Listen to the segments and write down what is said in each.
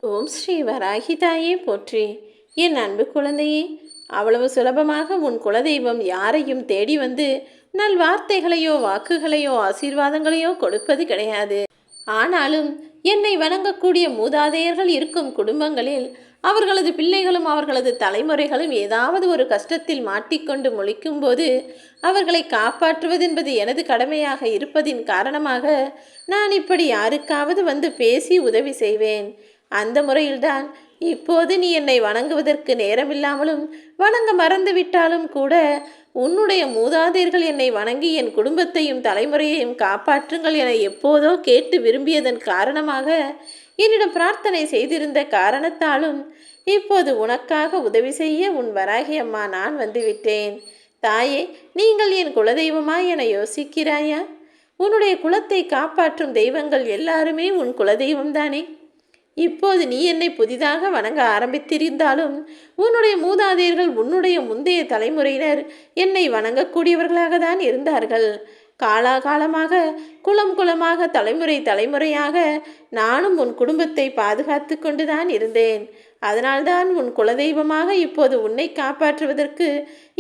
ஓம் ஸ்ரீ வராகி தாயே போற்றி. என் அன்பு குழந்தையே, அவ்வளவு சுலபமாக உன் குலதெய்வம் யாரையும் தேடி வந்து நல்வார்த்தைகளையோ வாக்குகளையோ ஆசீர்வாதங்களையோ கொடுப்பது கிடையாது. ஆனாலும் என்னை வணங்கக்கூடிய மூதாதையர்கள் இருக்கும் குடும்பங்களில் அவர்களது பிள்ளைகளும் அவர்களது தலைமுறைகளும் ஏதாவது ஒரு கஷ்டத்தில் மாட்டிக்கொண்டு முழிக்கும் போது அவர்களை காப்பாற்றுவதென்பது எனது கடமையாக இருப்பதின் காரணமாக நான் இப்படி யாருக்காவது வந்து பேசி உதவி செய்வேன். அந்த முறையில்தான் இப்போது நீ என்னை வணங்குவதற்கு நேரமில்லாமலும் வணங்க மறந்துவிட்டாலும் கூட உன்னுடைய மூதாதையர்கள் என்னை வணங்கி என் குடும்பத்தையும் தலைமுறையையும் காப்பாற்றுங்கள் என எப்போதோ கேட்டு விரும்பியதன் காரணமாக என்னிடம் பிரார்த்தனை செய்திருந்த காரணத்தாலும் இப்போது உனக்காக உதவி செய்ய உன் வராகி அம்மா நான் வந்துவிட்டேன். தாயே, நீங்கள் என் குலதெய்வமாய் என யோசிக்கிறாயா? உன்னுடைய குலத்தை காப்பாற்றும் தெய்வங்கள் எல்லாருமே உன் குலதெய்வம்தானே? இப்போது நீ என்னை புதிதாக வணங்க ஆரம்பித்திருந்தாலும் உன்னுடைய மூதாதையர்கள் உன்னுடைய முந்தைய தலைமுறையினர் என்னை வணங்கக்கூடியவர்களாக தான் இருந்தார்கள். காலாகாலமாக குலம் குலமாக தலைமுறை தலைமுறையாக நானும் உன் குடும்பத்தை பாதுகாத்து கொண்டுதான் இருந்தேன். அதனால்தான் உன் குலதெய்வமாக இப்போது உன்னை காப்பாற்றுவதற்கு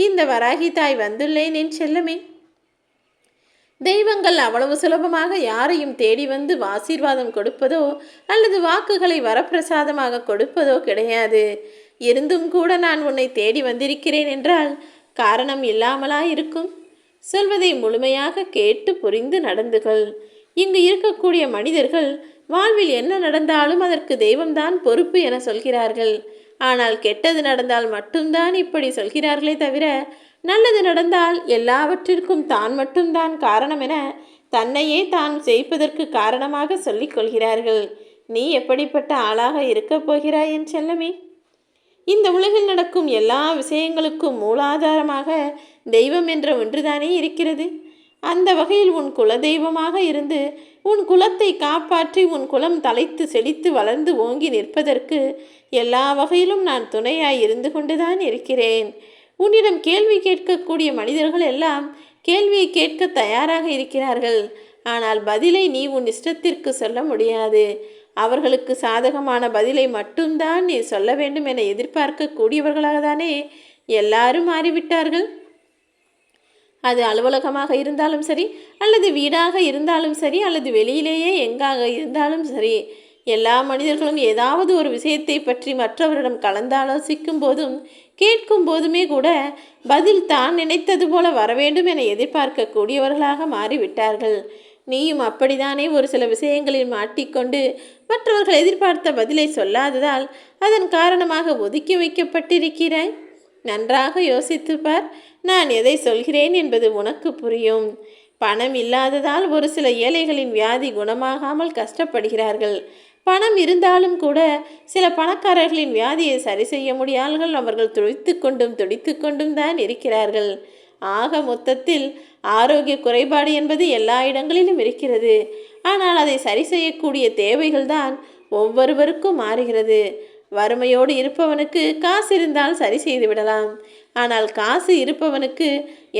இந்த வராகி தாய் வந்துள்ளேன் என் செல்லமே. தெய்வங்கள் அவ்வளவு சுலபமாக யாரையும் தேடி வந்து ஆசீர்வாதம் கொடுப்பதோ அல்லது வாக்குகளை வரப்பிரசாதமாக கொடுப்பதோ கிடையாது. இருந்தும் கூட நான் உன்னை தேடி வந்திருக்கிறேன் என்றால் காரணம் இல்லாமலா இருக்கும்? சொல்வதை முழுமையாக கேட்டு புரிந்து நடந்துகள். இங்கு இருக்கக்கூடிய மனிதர்கள் வாழ்வில் என்ன நடந்தாலும் அதற்கு தெய்வம்தான் பொறுப்பு என சொல்கிறார்கள். ஆனால் கெட்டது நடந்தால் மட்டும்தான் இப்படி சொல்கிறார்களே தவிர நல்லது நடந்தால் எல்லாவற்றிற்கும் தான் மட்டும்தான் காரணம் என தன்னையே தான் ஜெயிப்பதற்கு காரணமாக சொல்லிக் கொள்கிறார்கள். நீ எப்படிப்பட்ட ஆளாக இருக்கப் போகிறாய் என் செல்லமே? இந்த உலகில் நடக்கும் எல்லா விஷயங்களுக்கும் மூலாதாரமாக தெய்வம் என்ற ஒன்றுதானே இருக்கிறது. அந்த வகையில் உன் குல தெய்வமாக இருந்து உன் குலத்தை காப்பாற்றி உன் குலம் தலைத்து செழித்து வளர்ந்து ஓங்கி நிற்பதற்கு எல்லா வகையிலும் நான் துணையாய் இருந்து கொண்டுதான் இருக்கிறேன். உன்னிடம் கேள்வி கேட்கக்கூடிய மனிதர்கள் எல்லாம் கேள்வியை கேட்க தயாராக இருக்கிறார்கள். ஆனால் பதிலை நீ உன் இஷ்டத்திற்கு சொல்ல முடியாது. அவர்களுக்கு சாதகமான பதிலை மட்டும்தான் நீ சொல்ல வேண்டும் என எதிர்பார்க்க கூடியவர்களாக தானே எல்லாரும் மாறிவிட்டார்கள். அது அலுவலகமாக இருந்தாலும் சரி, அல்லது வீடாக இருந்தாலும் சரி, அல்லது வெளியிலேயே எங்காக இருந்தாலும் சரி, எல்லா மனிதர்களும் ஏதாவது ஒரு விஷயத்தை பற்றி மற்றவரிடம் கலந்தாலோசிக்கும் போதும் கேட்கும் போதுமே கூட பதில் தான் நினைத்தது போல வரவேண்டும் என எதிர்பார்க்கக்கூடியவர்களாக மாறிவிட்டார்கள். நீயும் அப்படித்தானே ஒரு சில விஷயங்களில் மாட்டிக்கொண்டு மற்றவர்கள் எதிர்பார்த்த பதிலை சொல்லாததால் அதன் காரணமாக ஒதுக்கி வைக்கப்பட்டிருக்கிறாய். நன்றாக யோசித்து பார். நான் எதை சொல்கிறேன் என்பது உனக்கு புரியும். பணம் இல்லாததால் ஒரு சில ஏழைகளின் வியாதி குணமாகாமல் கஷ்டப்படுகிறார்கள். பணம் இருந்தாலும் கூட சில பணக்காரர்களின் வியாதியை சரி செய்ய முடியாமல் அவர்கள் துடித்து கொண்டும் தான் இருக்கிறார்கள். ஆக மொத்தத்தில் ஆரோக்கிய குறைபாடு என்பது எல்லா இடங்களிலும் இருக்கிறது. ஆனால் அதை சரி செய்யக்கூடிய தேவைகள் தான் ஒவ்வொருவருக்கும் மாறுகிறது. வறுமையோடு இருப்பவனுக்கு காசு இருந்தால் சரி செய்து விடலாம். ஆனால் காசு இருப்பவனுக்கு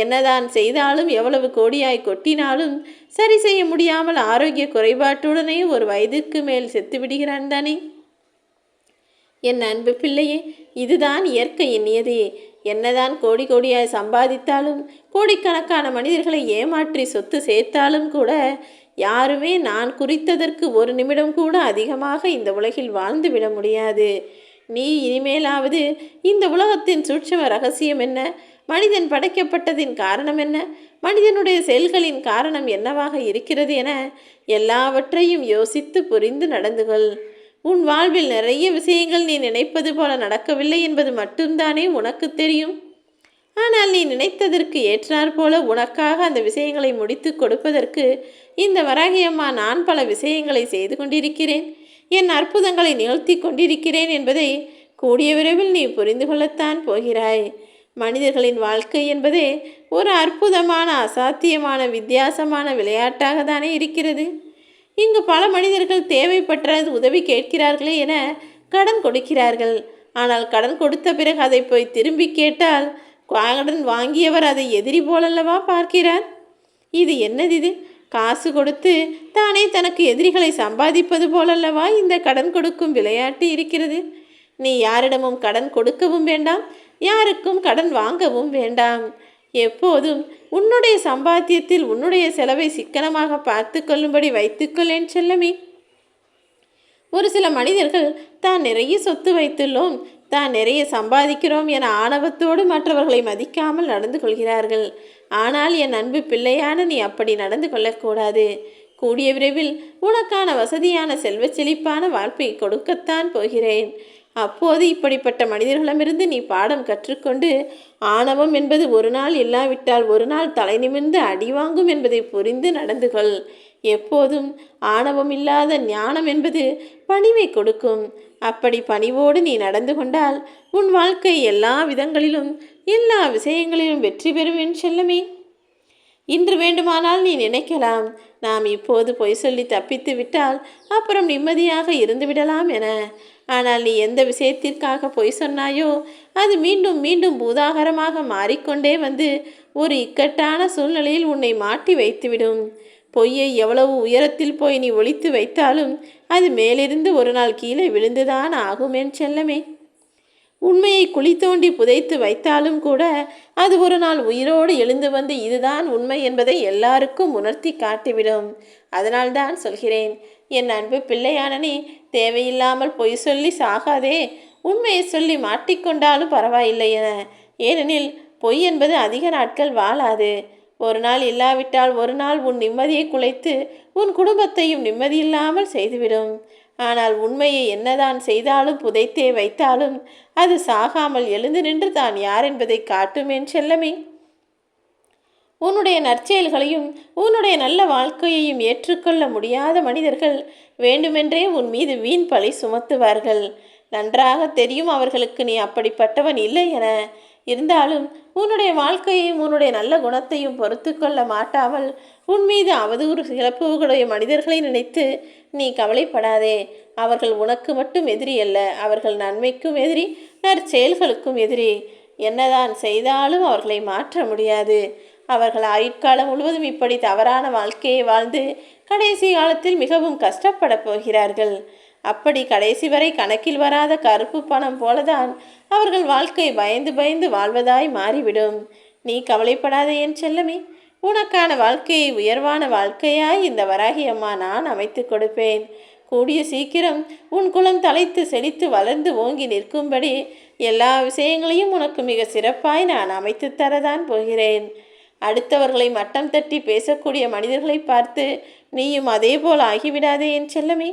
என்னதான் செய்தாலும் எவ்வளவு கோடியாய் கொட்டினாலும் சரி செய்ய முடியாமல் ஆரோக்கிய குறைபாட்டுடனே ஒரு வயதிற்கு மேல் செத்து விடுகிறான் தானே. என் அன்பு பிள்ளையே, இதுதான் இயற்கையின் நியதி. என்னதான் கோடி கோடியாய் சம்பாதித்தாலும் கோடிக்கணக்கான மனிதர்களை ஏமாற்றி சொத்து சேர்த்தாலும் கூட யாருமே நான் குறித்ததற்கு ஒரு நிமிடம் கூட அதிகமாக இந்த உலகில் வாழ்ந்து விட முடியாது. நீ இனிமேலாவது இந்த உலகத்தின் சூட்சும ரகசியம் என்ன, மனிதன் படைக்கப்பட்டதின் காரணம் என்ன, மனிதனுடைய செயல்களின் காரணம் என்னவாக இருக்கிறது என எல்லாவற்றையும் யோசித்து புரிந்து நடந்துகொள். உன் வாழ்வில் நிறைய விஷயங்கள் நீ நினைப்பது போல நடக்கவில்லை என்பது மட்டும்தானே உனக்கு தெரியும். ஆனால் நீ நினைத்ததற்கு ஏற்றாற் போல உனக்காக அந்த விஷயங்களை முடித்து கொடுப்பதற்கு இந்த வராகியம்மா நான் பல விஷயங்களை செய்து கொண்டிருக்கிறேன். என் அற்புதங்களை நிகழ்த்தி கொண்டிருக்கிறேன் என்பதை கூடிய விரைவில் நீ புரிந்து கொள்ளத்தான் போகிறாய். மனிதர்களின் வாழ்க்கை என்பதே ஒரு அற்புதமான அசாத்தியமான வித்தியாசமான விளையாட்டாக தானே இருக்கிறது. இங்கு பல மனிதர்கள் தேவைப்பட்ட உதவி கேட்கிறார்களே என கடன் கொடுக்கிறார்கள். ஆனால் கடன் கொடுத்த பிறகு அதை போய் திரும்பி கேட்டால் கடன் வாங்கியவர் அதை எதிரி போலல்லவா பார்க்கிறார். இது என்னது? காசு கொடுத்து தானே தனக்கு எதிரிகளை சம்பாதிப்பது போலல்லவா இந்த கடன் கொடுக்கும் விளையாட்டு இருக்கிறது. நீ யாரிடமும் கடன் கொடுக்கவும் வேண்டாம், யாருக்கும் கடன் வாங்கவும் வேண்டாம். எப்போதும் உன்னுடைய சம்பாத்தியத்தில் உன்னுடைய செலவை சிக்கனமாக பார்த்து கொள்ளும்படி வைத்துக்கொள்ளேன் செல்லமே. ஒரு சில மனிதர்கள் தான் நிறைய சொத்து வைத்துள்ளோம், தான் நிறைய சம்பாதிக்கிறோம் என ஆணவத்தோடு மற்றவர்களை மதிக்காமல் நடந்து கொள்கிறார்கள். ஆனால் என் அன்பு பிள்ளையான நீ அப்படி நடந்து கொள்ளக்கூடாது. கூடிய விரைவில் உனக்கான வசதியான செல்வச் செழிப்பான வாழ்க்கை கொடுக்கத்தான் போகிறேன். அப்போது இப்படிப்பட்ட மனிதர்களிடமிருந்து நீ பாடம் கற்றுக்கொண்டு ஆணவம் என்பது ஒரு நாள் இல்லாவிட்டால் ஒரு நாள் தலை நிமிர்ந்து அடி வாங்கும் என்பதை புரிந்து நடந்து கொள். எப்போதும் ஆணவம் இல்லாத ஞானம் என்பது பணிவை கொடுக்கும். அப்படி பணிவோடு நீ நடந்து கொண்டால் உன் வாழ்க்கை எல்லா விதங்களிலும் எல்லா விஷயங்களிலும் வெற்றி பெறும் என் செல்லமே. இன்று வேண்டுமானால் நீ நினைக்கலாம், நாம் இப்போது பொய் சொல்லி தப்பித்து விட்டால் அப்புறம் நிம்மதியாக இருந்து விடலாம் என. ஆனால் நீ எந்த விஷயத்திற்காக பொய் சொன்னாயோ அது மீண்டும் மீண்டும் பூதாகரமாக மாறிக்கொண்டே வந்து ஒரு இக்கட்டான சூழ்நிலையில் உன்னை மாட்டி வைத்துவிடும். பொய்யை எவ்வளவு உயரத்தில் போய் நீ ஒளித்து வைத்தாலும் அது மேலிருந்து ஒரு நாள் கீழே விழுந்துதான் ஆகும் என் செல்லமே. உண்மையை குழி தோண்டி புதைத்து வைத்தாலும் கூட அது ஒரு நாள் உயிரோடு எழுந்து வந்து இதுதான் உண்மை என்பதை எல்லாருக்கும் உணர்த்தி காட்டிவிடும். அதனால்தான் சொல்கிறேன், என் அன்பு பிள்ளையான நீ தேவையில்லாமல் பொய் சொல்லி சாகாதே. உண்மையை சொல்லி மாட்டிக்கொண்டாலும் பரவாயில்லை என. ஏனெனில் பொய் என்பது அதிக நாட்கள் வாழாது. ஒரு நாள் இல்லாவிட்டால் ஒரு நாள் உன் நிம்மதியை குலைத்து உன் குடும்பத்தையும் நிம்மதியில்லாமல் செய்துவிடும். ஆனால் உண்மையை என்னதான் செய்தாலும் புதைத்தே வைத்தாலும் அது சாகாமல் எழுந்து நின்று தான் யார் என்பதை காட்டும் என் செல்லமே. உன்னுடைய நற்செயல்களையும் உன்னுடைய நல்ல வாழ்க்கையையும் ஏற்றுக்கொள்ள முடியாத மனிதர்கள் வேண்டுமென்றே உன் மீது வீண் பழி சுமத்துவார்கள். நன்றாக தெரியும் அவர்களுக்கு நீ அப்படிப்பட்டவன் இல்லை என. இருந்தாலும் உன்னுடைய வாழ்க்கையையும் உன்னுடைய நல்ல குணத்தையும் பொறுத்து கொள்ள மாட்டாமல் உன் மீது அவதூறு இழப்புகளுடைய மனிதர்களை நினைத்து நீ கவலைப்படாதே. அவர்கள் உனக்கு மட்டும் எதிரி அல்ல, அவர்கள் நன்மைக்கும் எதிரி, நற்செயல்களுக்கும் எதிரி. என்னதான் செய்தாலும் அவர்களை மாற்ற முடியாது. அவர்கள் ஆயுட்காலம் முழுவதும் இப்படி தவறான வாழ்க்கையை வாழ்ந்து கடைசி காலத்தில் மிகவும் கஷ்டப்பட போகிறார்கள். அப்படி கடைசி வரை கணக்கில் வராத கருப்பு பணம் போலதான் அவர்கள் வாழ்க்கை பயந்து பயந்து வாழ்வதாய் மாறிவிடும். நீ கவலைப்படாதே என் செல்லமே. உனக்கான வாழ்க்கையை உயர்வான வாழ்க்கையாய் இந்த வராகி அம்மா நான் அமைத்து கொடுப்பேன். கூடிய சீக்கிரம் உன் குலம் தலைத்து செழித்து வளர்ந்து ஓங்கி நிற்கும்படி எல்லா விஷயங்களையும் உனக்கு மிக சிறப்பாய் நான் அமைத்து தரதான் போகிறேன். அடுத்தவர்களை மட்டம் தட்டி பேசக்கூடிய மனிதர்களை பார்த்து நீயும் அதே போல் ஆகிவிடாதே என் செல்லமே.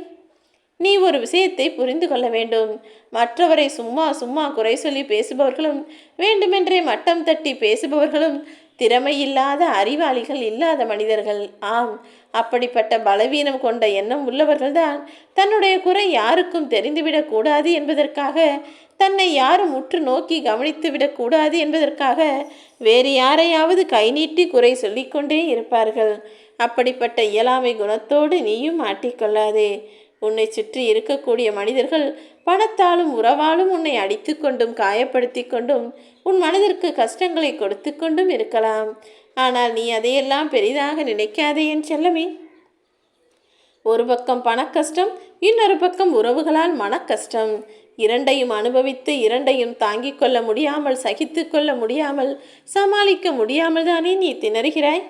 நீ ஒரு விஷயத்தை புரிந்து கொள்ள வேண்டும். மற்றவரை சும்மா சும்மா குறை சொல்லி பேசுபவர்களும் வேண்டுமென்றே மட்டம் தட்டி பேசுபவர்களும் திறமையில்லாத அறிவாளிகள் இல்லாத மனிதர்கள். ஆம், அப்படிப்பட்ட பலவீனம் கொண்ட எண்ணம் உள்ளவர்கள்தான் தன்னுடைய குறை யாருக்கும் தெரிந்துவிடக் கூடாது என்பதற்காக, தன்னை யாரும் உற்று நோக்கி கவனித்து விடக்கூடாது என்பதற்காக வேறு யாரையாவது கை நீட்டி குறை சொல்லிக்கொண்டே இருப்பார்கள். அப்படிப்பட்ட இயலாமை குணத்தோடு நீயும் மாட்டிக்கொள்ளாதே. உன்னை சுற்றி இருக்கக்கூடிய மனிதர்கள் பணத்தாலும் உறவாலும் உன்னை அடித்து கொண்டும் காயப்படுத்தி கொண்டும் உன் மனதிற்கு கஷ்டங்களை கொடுத்து கொண்டும் இருக்கலாம். ஆனால் நீ அதையெல்லாம் பெரிதாக நினைக்காதே என் செல்லமே. ஒரு பக்கம் பணக்கஷ்டம், இன்னொரு பக்கம் உறவுகளால் மனக்கஷ்டம். இரண்டையும் அனுபவித்து இரண்டையும் தாங்கிக் கொள்ள முடியாமல், சகித்து கொள்ள முடியாமல், சமாளிக்க முடியாமல் தானே நீ திணறுகிறாய்.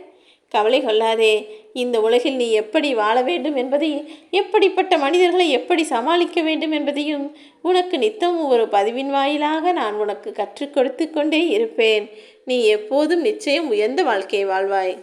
கவலை கொள்ளாதே. இந்த உலகில் நீ எப்படி வாழ வேண்டும் என்பதையும், எப்படிப்பட்ட மனிதர்களை எப்படி சமாளிக்க வேண்டும் என்பதையும் உனக்கு நித்தமும் ஒரு பதிவின் வாயிலாக நான் உனக்கு கற்றுக் கொடுத்து கொண்டே இருப்பேன். நீ எப்போதும் நிச்சயம் உயர்ந்த வாழ்க்கையை வாழ்வாய்.